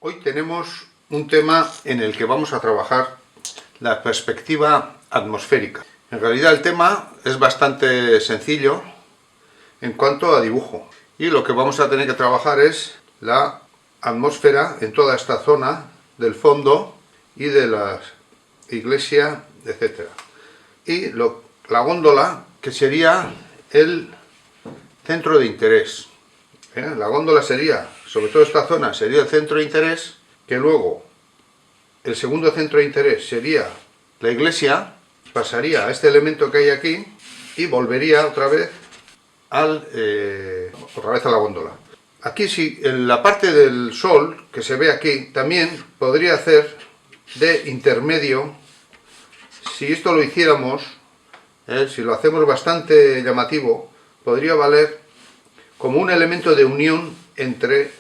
Hoy tenemos un tema en el que vamos a trabajar la perspectiva atmosférica. En realidad el tema es bastante sencillo en cuanto a dibujo. Y lo que vamos a tener que trabajar es la atmósfera en toda esta zona del fondo y de la iglesia, etc. Y la góndola, que sería el centro de interés. La góndola sería, sobre todo esta zona, sería el centro de interés, que luego el segundo centro de interés sería la iglesia, pasaría a este elemento que hay aquí y volvería otra vez a la góndola. Aquí sí, en la parte del sol, que se ve aquí, también podría hacer de intermedio, si esto lo hiciéramos, si lo hacemos bastante llamativo, podría valer como un elemento de unión entre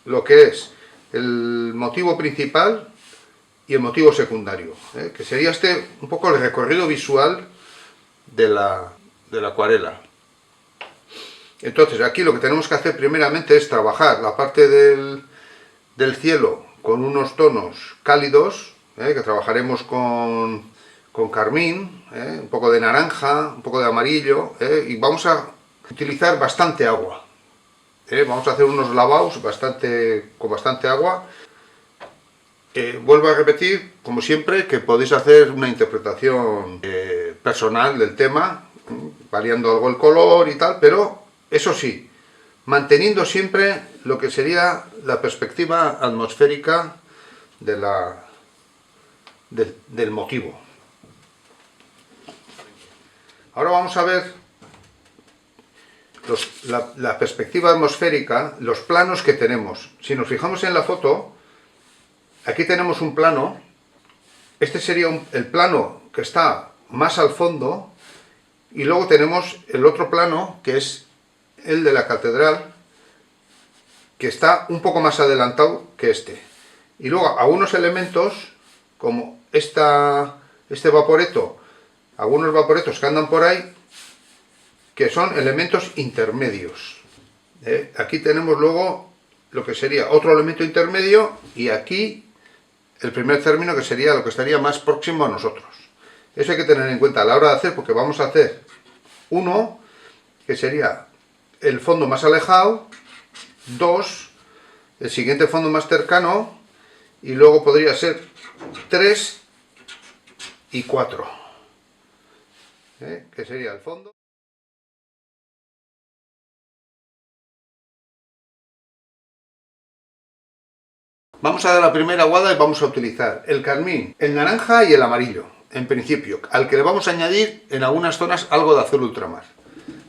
lo que es el motivo principal y el motivo secundario, que sería este un poco el recorrido visual de la acuarela. Entonces aquí lo que tenemos que hacer primeramente es trabajar la parte del cielo con unos tonos cálidos, que trabajaremos con carmín, un poco de naranja, un poco de amarillo, y vamos a utilizar bastante agua. Vamos a hacer unos lavados con bastante agua. Vuelvo a repetir, como siempre, que podéis hacer una interpretación personal del tema, variando algo el color y tal, pero eso sí, manteniendo siempre lo que sería la perspectiva atmosférica del motivo. Ahora vamos a ver la perspectiva atmosférica, los planos que tenemos. Si nos fijamos en la foto, aquí tenemos un plano. Este sería el plano que está más al fondo, y luego tenemos el otro plano, que es el de la catedral, que está un poco más adelantado que este. Y luego algunos elementos, como este vaporeto, algunos vaporetos que andan por ahí, que son elementos intermedios. Aquí tenemos luego lo que sería otro elemento intermedio, y aquí el primer término, que sería lo que estaría más próximo a nosotros. Eso hay que tener en cuenta a la hora de hacer, porque vamos a hacer uno, que sería el fondo más alejado, 2, el siguiente fondo más cercano, y luego podría ser 3 y 4, que sería el fondo. Vamos a dar la primera aguada y vamos a utilizar el carmín, el naranja y el amarillo, en principio, al que le vamos a añadir en algunas zonas algo de azul ultramar.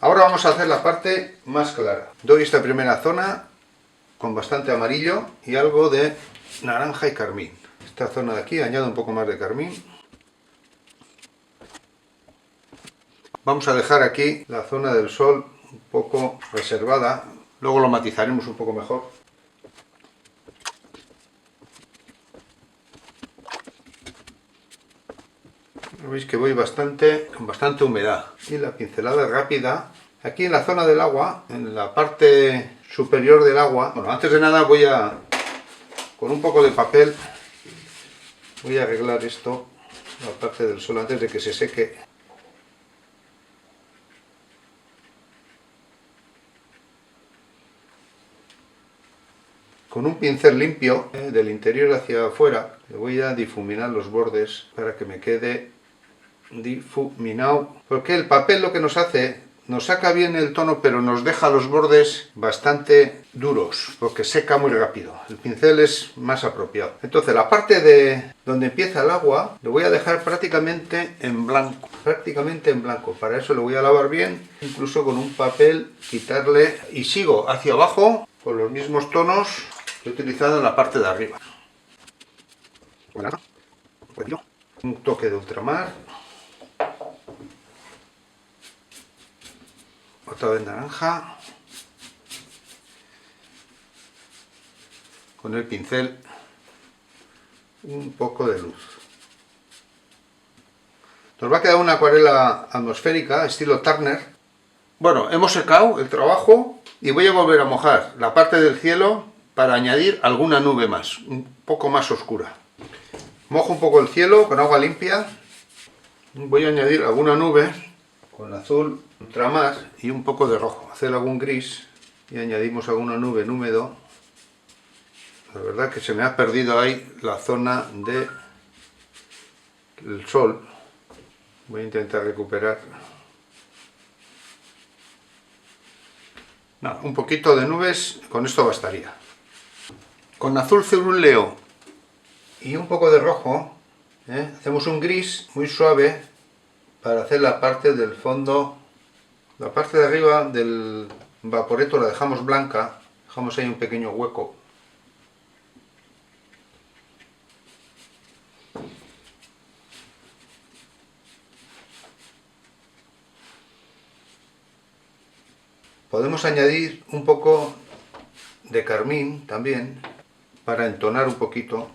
Ahora vamos a hacer la parte más clara. Doy esta primera zona con bastante amarillo y algo de naranja y carmín. Esta zona de aquí añado un poco más de carmín. Vamos a dejar aquí la zona del sol un poco reservada, luego lo matizaremos un poco mejor. Veis que voy con bastante humedad, y la pincelada rápida aquí en la zona del agua, en la parte superior del agua. Bueno, antes de nada con un poco de papel, voy a arreglar esto, la parte del sol, antes de que se seque. Con un pincel limpio, del interior hacia afuera, le voy a difuminar los bordes para que me quede difuminado, porque el papel lo que nos hace, nos saca bien el tono, pero nos deja los bordes bastante duros, porque seca muy rápido. El pincel es más apropiado. Entonces la parte de donde empieza el agua, lo voy a dejar prácticamente en blanco, para eso lo voy a lavar bien, incluso con un papel, quitarle, y sigo hacia abajo con los mismos tonos que he utilizado en la parte de arriba. Un toque de ultramar, otra vez naranja, con el pincel un poco de luz. Nos va a quedar una acuarela atmosférica estilo Turner. Bueno, hemos secado el trabajo y voy a volver a mojar la parte del cielo para añadir alguna nube más, un poco más oscura. Mojo un poco el cielo con agua limpia. Voy a añadir alguna nube con azul ultramar y un poco de rojo. Hacer algún gris y añadimos alguna nube en húmedo. La verdad que se me ha perdido ahí la zona del sol. Voy a intentar recuperar. No, un poquito de nubes, con esto bastaría. Con azul cerúleo y un poco de rojo, hacemos un gris muy suave para hacer la parte del fondo. La parte de arriba del vaporeto la dejamos blanca, dejamos ahí un pequeño hueco. Podemos añadir un poco de carmín también para entonar un poquito.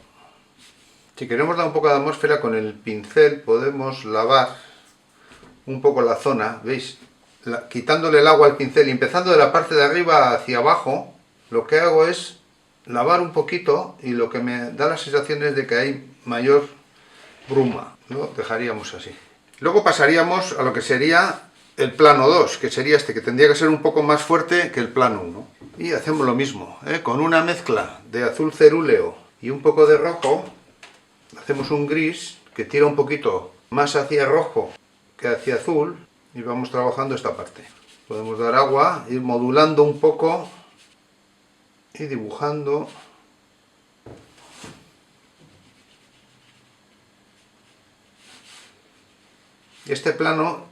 Si queremos dar un poco de atmósfera, con el pincel podemos lavar un poco la zona, ¿veis? Quitándole el agua al pincel y empezando de la parte de arriba hacia abajo, lo que hago es lavar un poquito y lo que me da la sensación es de que hay mayor bruma. Lo dejaríamos así. Luego pasaríamos a lo que sería el plano 2, que sería este, que tendría que ser un poco más fuerte que el plano 1. Y hacemos lo mismo, con una mezcla de azul cerúleo y un poco de rojo, hacemos un gris que tira un poquito más hacia rojo que hacia azul y vamos trabajando esta parte. Podemos dar agua, ir modulando un poco y dibujando. Este plano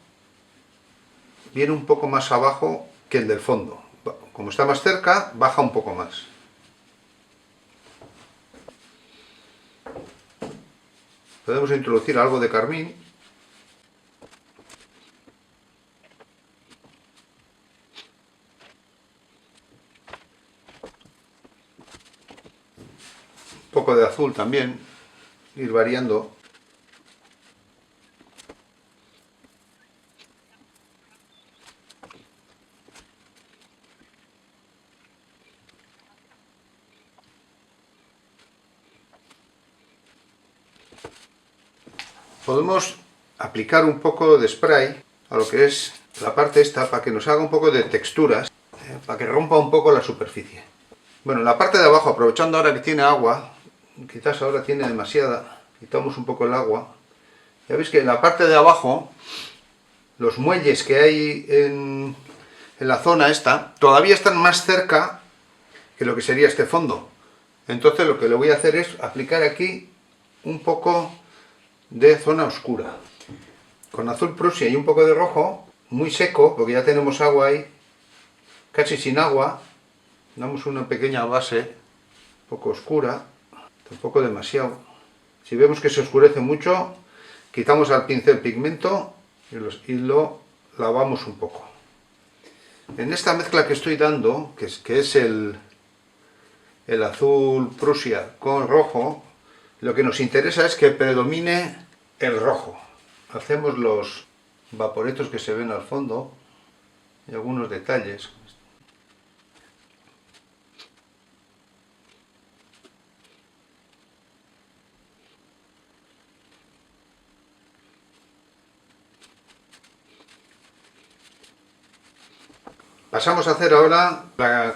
viene un poco más abajo que el del fondo. Como está más cerca, baja un poco más. Podemos introducir algo de carmín. Un poco de azul también. Ir variando. Podemos aplicar un poco de spray a lo que es la parte esta para que nos haga un poco de texturas, para que rompa un poco la superficie. Bueno, la parte de abajo, aprovechando ahora que tiene agua, quizás ahora tiene demasiada, quitamos un poco el agua. Ya veis que en la parte de abajo, los muelles que hay en la zona esta, todavía están más cerca que lo que sería este fondo. Entonces lo que le voy a hacer es aplicar aquí un poco de zona oscura. Con azul Prusia y un poco de rojo, muy seco, porque ya tenemos agua ahí, casi sin agua, damos una pequeña base, un poco oscura, tampoco demasiado. Si vemos que se oscurece mucho, quitamos al pincel pigmento y lo lavamos un poco. En esta mezcla que estoy dando, que es el azul Prusia con rojo, lo que nos interesa es que predomine el rojo. Hacemos los vaporetos que se ven al fondo y algunos detalles. Pasamos a hacer ahora la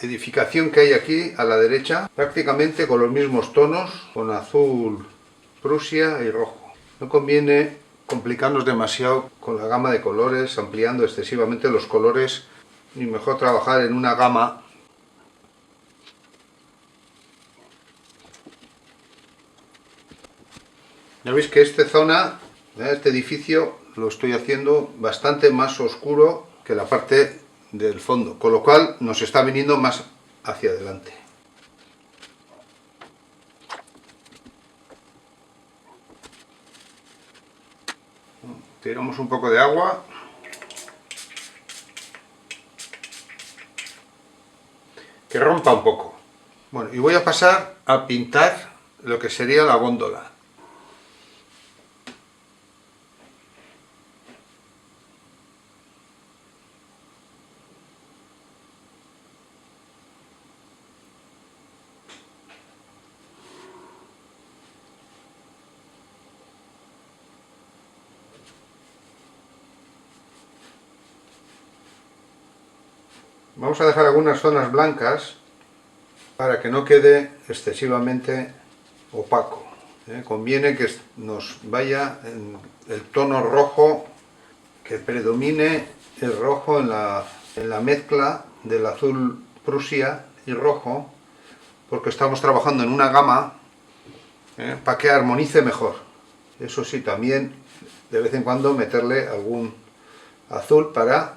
edificación que hay aquí a la derecha, prácticamente con los mismos tonos, con azul Prusia y rojo. No conviene complicarnos demasiado con la gama de colores, ampliando excesivamente los colores, y mejor trabajar en una gama. Ya veis que esta zona, este edificio, lo estoy haciendo bastante más oscuro que la parte del fondo, con lo cual nos está viniendo más hacia adelante. Tiramos un poco de agua. Que rompa un poco. Bueno, y voy a pasar a pintar lo que sería la góndola. Vamos a dejar algunas zonas blancas para que no quede excesivamente opaco. Conviene que nos vaya en el tono rojo, que predomine el rojo en la mezcla del azul Prusia y rojo, porque estamos trabajando en una gama para que armonice mejor. Eso sí, también de vez en cuando meterle algún azul para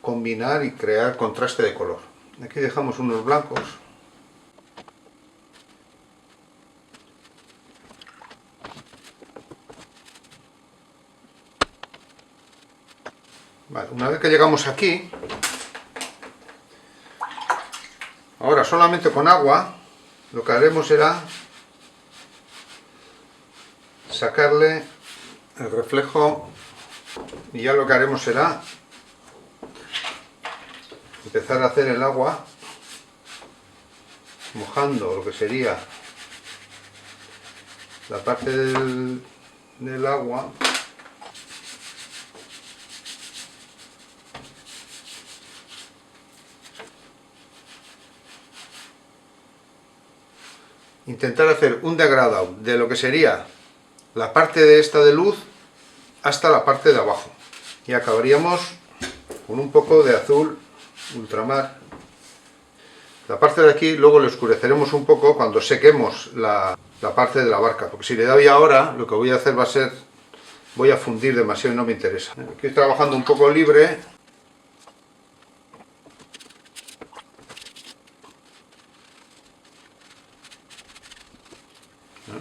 combinar y crear contraste de color. Aquí dejamos unos blancos. Vale, una vez que llegamos aquí, ahora solamente con agua, lo que haremos será sacarle el reflejo, y ya lo que haremos será empezar a hacer el agua mojando lo que sería la parte del agua intentar hacer un degradado de lo que sería la parte de esta de luz hasta la parte de abajo, y acabaríamos con un poco de azul ultramar. La parte de aquí luego le oscureceremos un poco cuando sequemos la parte de la barca, porque si le doy ahora, lo que voy a hacer va a ser, voy a fundir demasiado y no me interesa. Aquí estoy trabajando un poco libre.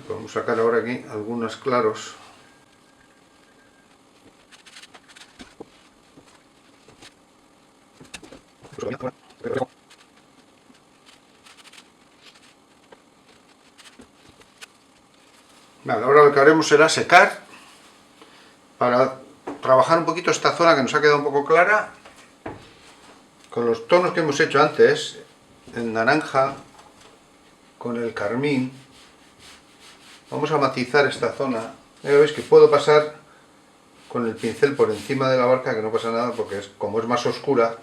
Podemos sacar ahora aquí algunos claros. Vale, ahora lo que haremos será secar para trabajar un poquito esta zona que nos ha quedado un poco clara con los tonos que hemos hecho antes, el naranja con el carmín. Vamos a matizar esta zona. Ya veis que puedo pasar con el pincel por encima de la barca, que no pasa nada porque como es más oscura,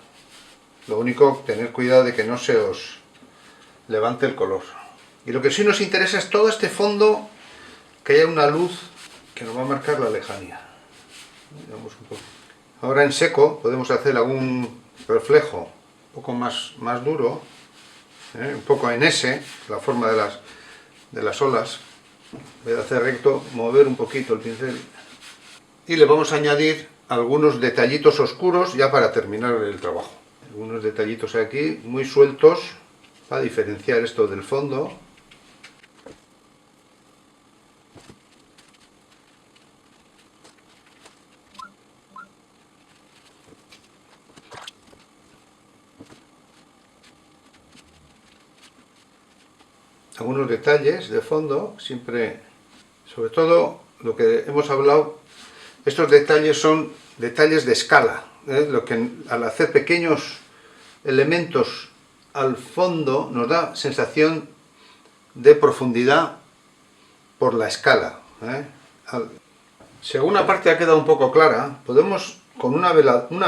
lo único, tener cuidado de que no se os levante el color. Y lo que sí nos interesa es todo este fondo, que haya una luz que nos va a marcar la lejanía. Ahora en seco podemos hacer algún reflejo un poco más duro, un poco en S, la forma de las olas. Voy a hacer recto, mover un poquito el pincel y le vamos a añadir algunos detallitos oscuros ya para terminar el trabajo. Algunos detallitos aquí muy sueltos para diferenciar esto del fondo. Algunos detalles de fondo, siempre, sobre todo lo que hemos hablado, estos detalles son detalles de escala, lo que al hacer pequeños elementos al fondo nos da sensación de profundidad por la escala. Si alguna parte ha quedado un poco clara, podemos con una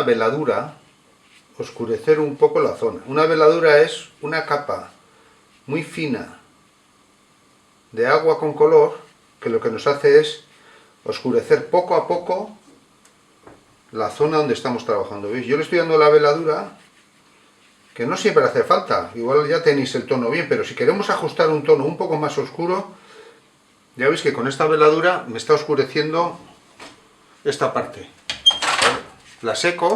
veladura oscurecer un poco la zona. Una veladura es una capa muy fina de agua con color, que lo que nos hace es oscurecer poco a poco la zona donde estamos trabajando. ¿Veis? Yo le estoy dando la veladura, que no siempre hace falta, igual ya tenéis el tono bien, pero si queremos ajustar un tono un poco más oscuro, ya veis que con esta veladura me está oscureciendo esta parte. La seco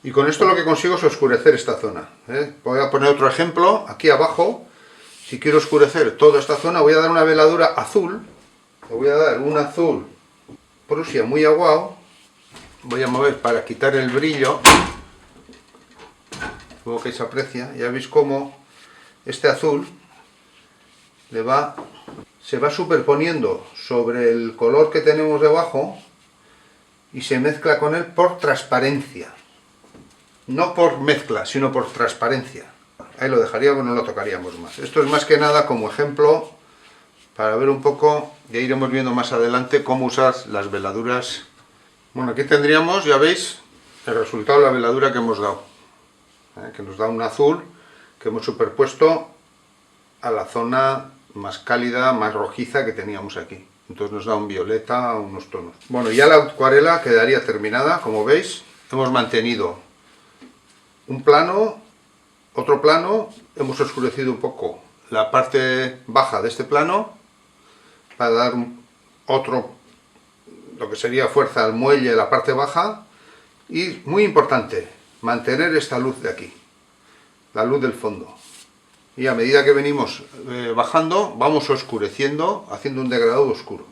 y con esto lo que consigo es oscurecer esta zona. Voy a poner otro ejemplo aquí abajo. Si quiero oscurecer toda esta zona, voy a dar una veladura azul. Le voy a dar un azul Prusia muy aguado. Voy a mover para quitar el brillo. Luego que se aprecia, ya veis cómo este azul se va superponiendo sobre el color que tenemos debajo y se mezcla con él por transparencia. No por mezcla, sino por transparencia. Ahí lo dejaríamos, no lo tocaríamos más. Esto es más que nada como ejemplo para ver un poco, ya iremos viendo más adelante cómo usar las veladuras. Bueno, aquí tendríamos, ya veis, el resultado de la veladura que hemos dado, que nos da un azul que hemos superpuesto a la zona más cálida, más rojiza que teníamos aquí. Entonces nos da un violeta, unos tonos. Bueno, ya la acuarela quedaría terminada, como veis. Hemos mantenido un plano, otro plano, hemos oscurecido un poco la parte baja de este plano para dar otro, lo que sería fuerza al muelle, la parte baja. Y muy importante, mantener esta luz de aquí, la luz del fondo. Y a medida que venimos bajando, vamos oscureciendo, haciendo un degradado oscuro.